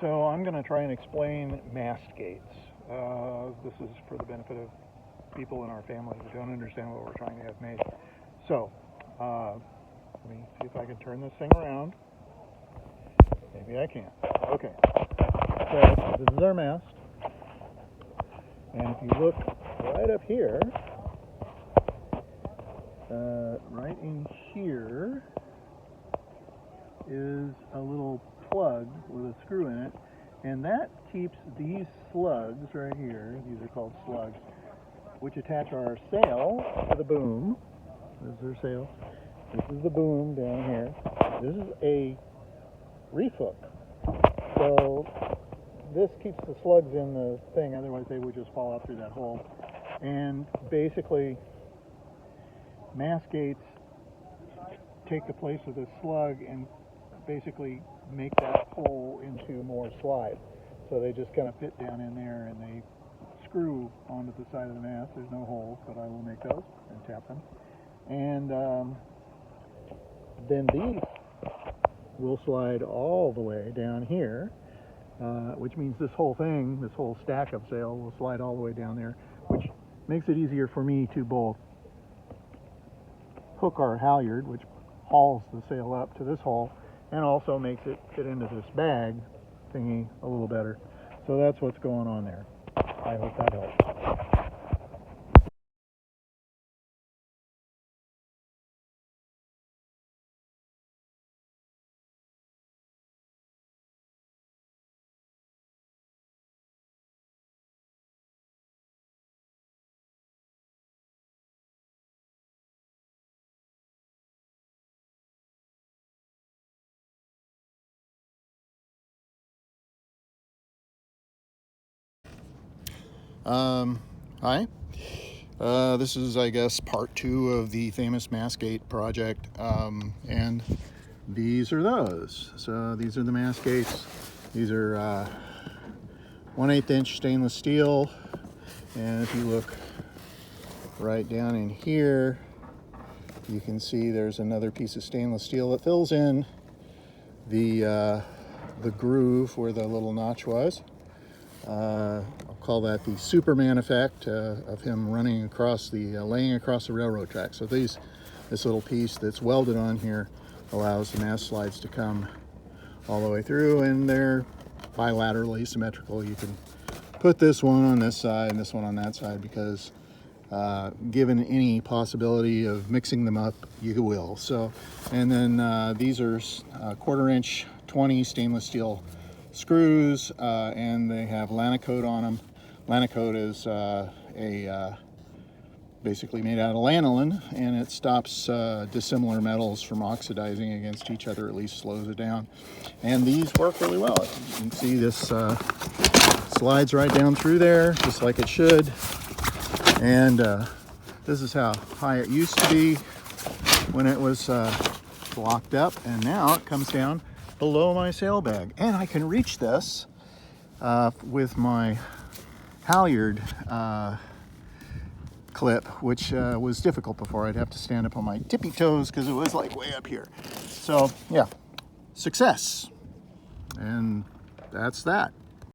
So I'm going to try and explain mast gates. This is for the benefit of people in our family who don't understand what we're trying to have made. So let me see if I can turn this thing around. Maybe I can. Okay. So this is our mast. And if you look right up here, right in here is a little plug with a screw in it, and that keeps these slugs right here, these are called slugs, which attach our sail to the boom. This is our sail. This is the boom down here. This is a reef hook. So this keeps the slugs in the thing, otherwise they would just fall out through that hole. And basically, mast gates take the place of this slug and basically make that hole into more slide. So they just kind of fit down in there and they screw onto the side of the mast. There's no holes, but I will make those and tap them. And then these will slide all the way down here, which means this whole thing, this whole stack of sail will slide all the way down there, which makes it easier for me to both hook our halyard, which hauls the sail up to this hole, and also makes it fit into this bag thingy a little better. So that's what's going on there. I hope that helps. Hi. This is, I guess, part 2 of the famous Mast Gate project, and these are those. So these are the Mast Gates. These are 1/8 inch stainless steel, and if you look right down in here, you can see there's another piece of stainless steel that fills in the groove where the little notch was. I'll call that the Superman effect of him running across laying across the railroad track. So this little piece that's welded on here allows the mast slides to come all the way through, and they're bilaterally symmetrical. You can put this one on this side and this one on that side because given any possibility of mixing them up, you will. So, and then these are 1/4 inch 20 stainless steel screws, and they have Lanacoat on them. Lanacoat is basically made out of lanolin, and it stops dissimilar metals from oxidizing against each other, at least slows it down. And these work really well. You can see this slides right down through there, just like it should. And this is how high it used to be when it was blocked up, and now it comes down below my sail bag, and I can reach this with my halyard clip, which was difficult before. I'd have to stand up on my tippy toes because it was like way up here. So yeah, success, and that's that.